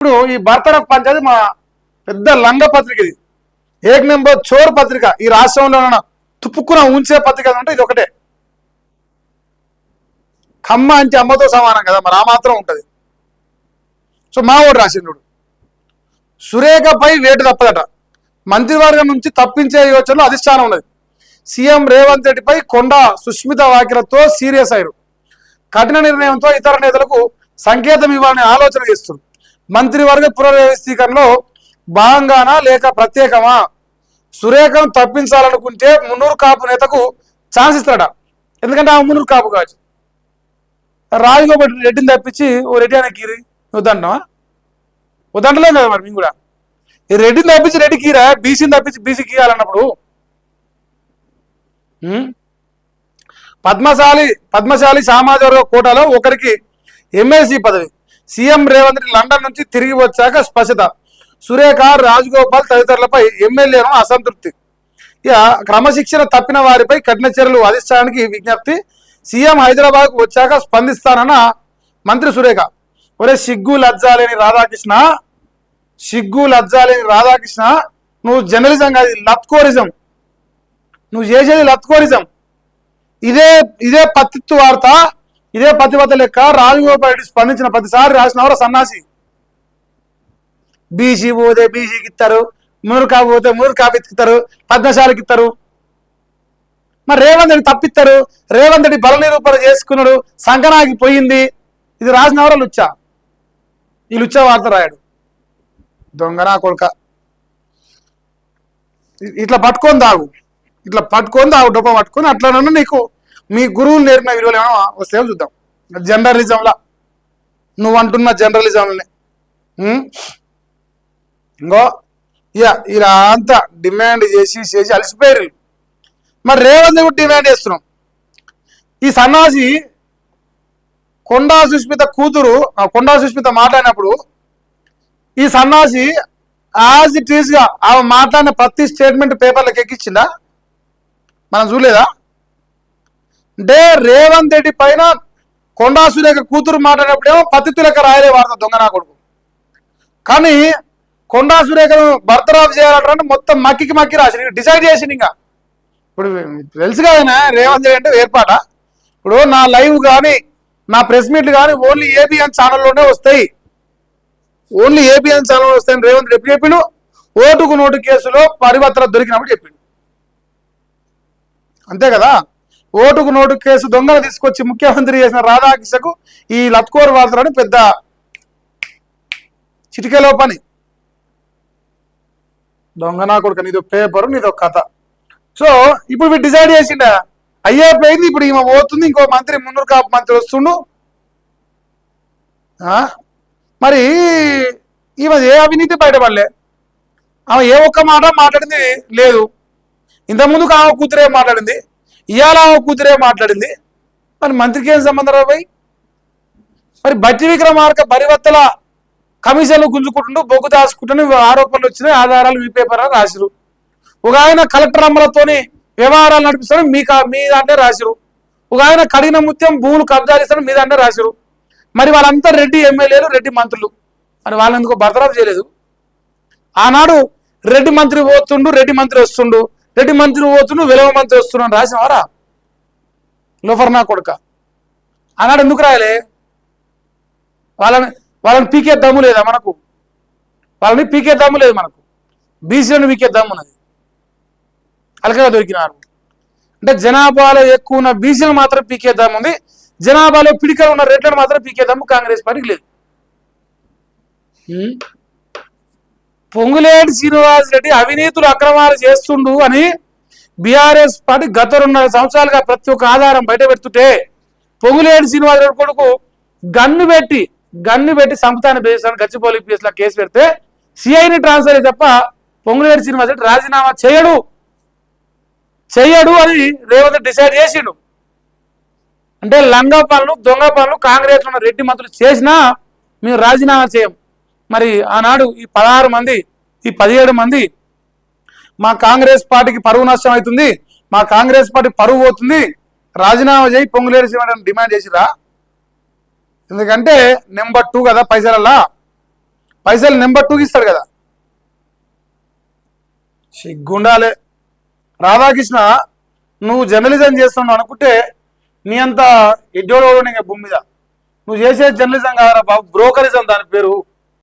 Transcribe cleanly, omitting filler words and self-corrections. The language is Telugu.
ఇప్పుడు ఈ బర్తరఫ్ పంచాయతీ మా పెద్ద లంగ పత్రిక, ఇది ఏక్ నెంబర్ చోర్ పత్రిక. ఈ రాష్ట్రంలో తుప్పుకున ఉంచే పత్రిక అంటే ఇది ఒకటే. కమ్మ అంటే అమ్మతో సమానం కదా, మరి ఆ మాత్రం ఉంటుంది. సో మా ఓడు రాసిండు, సురేఖపై వేటు తప్పదట, మంత్రివర్గం నుంచి తప్పించే యోచనలో అధిష్టానం ఉన్నది. సీఎం రేవంత్ రెడ్డిపై కొండా సుష్మిత వ్యాఖ్యలతో సీరియస్ అయ్యారు. కఠిన నిర్ణయంతో ఇతర నేతలకు సంకేతం ఇవ్వాలని ఆలోచన చేస్తున్నారు. మంత్రివర్గ పునర్వ్యవస్థీకరణలో భాగంగానా లేక ప్రత్యేకమా? సురేఖను తప్పించాలనుకుంటే మున్నూరు కాపు నేతకు ఛాన్స్ ఇస్తాడ. ఎందుకంటే ఆ మున్నూరు కాపు కాదు, రాజగోపాల్ రెడ్డిని తప్పించి ఓ రెడ్డి అనే కీరి వద్దంటావా? వద్దంటలేం కదా మరి మేము కూడా. ఈ రెడ్డిని తప్పించి రెడ్డి కీరా, బీసీని తప్పించి బీసీ కీయాలన్నప్పుడు పద్మశాలి సామాజిక వర్గ కోటాలో ఒకరికి ఎమ్మెల్సీ పదవి. సీఎం రేవంత్ రెడ్డి లండన్ నుంచి తిరిగి వచ్చాక స్పష్టత. సురేఖ, రాజగోపాల్ తదితరులపై ఎమ్మెల్యేను అసంతృప్తి. ఇక క్రమశిక్షణ తప్పిన వారిపై కఠిన చర్యలు అధిష్టానానికి విజ్ఞప్తి. సీఎం హైదరాబాద్కు వచ్చాక స్పందిస్తానన్న మంత్రి సురేఖ. ఒరే సిగ్గు లజ్జాలేని రాధాకృష్ణ, నువ్వు జర్నలిజం కాదు, లత్కోరిజం. నువ్వు చేసేది లత్కోరిజం. ఇదే పత్తిత్తు వార్త, ఇదే పతివత లెక్క. రాజగోపాల్ రెడ్డి స్పందించిన ప్రతిసారి రాసినవరా సన్నాసి. బీసీ పోతే బీసీకి ఇస్తారు, మునుకా పోతే మునుకాపు ఇస్తారు, పద్మశాలికి ఇస్తారు. మరి రేవంత్ రెడ్డి తప్పిస్తారు. రేవంత్ రెడ్డి బల నిరూపణ చేసుకున్నాడు, సంకనాకి పోయింది. ఇది రాసినవరా లుచ్చా. ఈ లుచ్చా వార్త రాయాడు దొంగనా కొడుక. ఇట్లా పట్టుకొని దాగు, డొప్ప పట్టుకొని. అట్లా నీకు మీ గురువులు నేర్పిన విలువలు ఏమైనా వస్తాయో చూద్దాం. జర్నలిజంలా నువ్వు అంటున్న జర్నలిజంలోనే ఇంకో ఇలా అంతా డిమాండ్ చేసి అలసిపోయారు. మరి రేవంత్ రెడ్డి డిమాండ్ చేస్తున్నాం. ఈ సన్నాసి కొండా సుష్మిత మాట్లాడినప్పుడు ఈ సన్నాసి యాజ్ ఇట్ ఈస్ గా ఆమె మాట్లాడిన ప్రతి స్టేట్మెంట్ పేపర్లకు ఎక్కించిందా? మనం చూడలేదా? అంటే రేవంత్ రెడ్డి పైన కొండా సురేఖ కూతురు మాట్లాడినప్పుడేమో పత్తితులక రాయలే వార్త దొంగనా కొడుకు. కానీ కొండా సురేఖను బర్తరాఫ్ చేయాలంటే మొత్తం మక్కి రాసి డిసైడ్ చేసింది. ఇంకా ఇప్పుడు తెలుసు కదా రేవంత్ రెడ్డి అంటే ఏర్పాట. ఇప్పుడు నా లైవ్ కానీ నా ప్రెస్ మీట్లు కానీ ఓన్లీ ఏబిఎన్ ఛానల్లోనే వస్తాయి. వస్తాయని రేవంత్ రెడ్డి చెప్పిండు. ఓటుకు నోటు కేసులో పరివర్తన దొరికినప్పుడు చెప్పిండు. అంతే కదా. ఓటుకు నోటు కేసు దొంగలు తీసుకొచ్చి ముఖ్యమంత్రి చేసిన రాధాకృష్ణకు ఈ లత్కోర్ వార్తలని పెద్ద చిటికెలో పని. దొంగనా కొడుకు, నీదో పేపరు, నీదో కథ. సో ఇప్పుడు వీడు డిసైడ్ చేసిండ అయ్యేపోయింది. ఇప్పుడు ఈమె పోతుంది, ఇంకో మంత్రి మున్నూరు కాపు మంత్రి వస్తుండు. మరి ఈమె ఏ అవినీతి బయటపడలే. ఆమె ఏ ఒక్క మాట మాట్లాడింది లేదు. ఇంతకుముందుకు ఆమె కూతురే మాట్లాడింది, ఇవాళ ఆమె కూతురే మాట్లాడింది. మరి మంత్రికి ఏం సంబంధం రాబాయి? మరి బట్టి విక్రమార్క పరివర్తల కమిషన్లు గుంజుకుంటుంటూ బొగ్గు దాచుకుంటూ ఆరోపణలు వచ్చినాయి, ఆధారాలు మీ పేపర్ రాసిరు. ఒక ఆయన కలెక్టర్ అమ్మలతోని వ్యవహారాలు నడిపిస్తాడు, మీ దాంట్లో రాసిరు. ఒక ఆయన కడిగిన ముత్యం భూములు కబ్జాలు ఇస్తాడు, మీ దాంట్లో రాసిరు. మరి వాళ్ళంతా రెడ్డి ఎమ్మెల్యేలు, రెడ్డి మంత్రులు. మరి వాళ్ళెందుకు బర్తరఫ్ చేయలేదు? ఆనాడు రెడ్డి మంత్రి పోతుండు, రెడ్డి మంత్రి వస్తుండు, రెడ్డి మంత్రి పోతుండు, విలువ మంత్రి వస్తుండు అని రాసినవారా? లోఫర్నా కొడుక. ఆనాడు ఎందుకు రాయలే? వాళ్ళని పీకే దమ్ము లేదా మనకు? వాళ్ళని పీకే దమ్ము లేదు మనకు. బీసీలను పీకే దమ్ము ఉన్నది. అలకగా దొరికినారు. అంటే జనాభాలో ఎక్కువ ఉన్న బీసీలు మాత్రం పీకే దమ్ము ఉంది, జనాభాలో పిడికలు ఉన్న రెడ్లను మాత్రం పీకే దమ్ము కాంగ్రెస్ పార్టీకి లేదు. పొంగులేటి శ్రీనివాస్ రెడ్డి అవినీతులు అక్రమాలు చేస్తుండు అని బీఆర్ఎస్ పార్టీ గత 2.5 సంవత్సరాలుగా ప్రతి ఒక్క ఆధారం బయట పెడుతుంటే పొంగులేటి శ్రీనివాస్ రెడ్డి కొడుకు గన్ను పెట్టి సంస్థాన్ని బేసాను గచ్చిపోలి పిఎస్ లా కేసు పెడితే సిఐని ట్రాన్స్ఫర్ అయ్యి తప్ప పొంగులేటి శ్రీనివాస్ రెడ్డి రాజీనామా చేయడు అని రేవంత్ డిసైడ్ చేసిండు. అంటే లంగ పనులు, దొంగ పనులు కాంగ్రెస్ ఉన్న రెడ్డి మంత్రులు చేసినా మేము రాజీనామా చేయం. మరి ఆనాడు ఈ 16 మంది, ఈ 17 మంది మా కాంగ్రెస్ పార్టీకి పరువు నష్టం అవుతుంది, మా కాంగ్రెస్ పార్టీ పరువు పోతుంది, రాజీనామా చేయి పొంగులేటి శ్రీనివాస్ డిమాండ్ చేసిరా. ఎందుకంటే నెంబర్ 2 కదా పైసలల్లా. పైసలు నెంబర్ 2కి ఇస్తాడు కదా. సిగ్గుండాలే. రాధాకృష్ణ, నువ్వు జర్నలిజం చేస్తున్నావు అనుకుంటే నీ అంత ఎడ్డోడు భూమి మీద. నువ్వు చేసే జర్నలిజం కాదరా బాబు, బ్రోకరిజం దాని పేరు.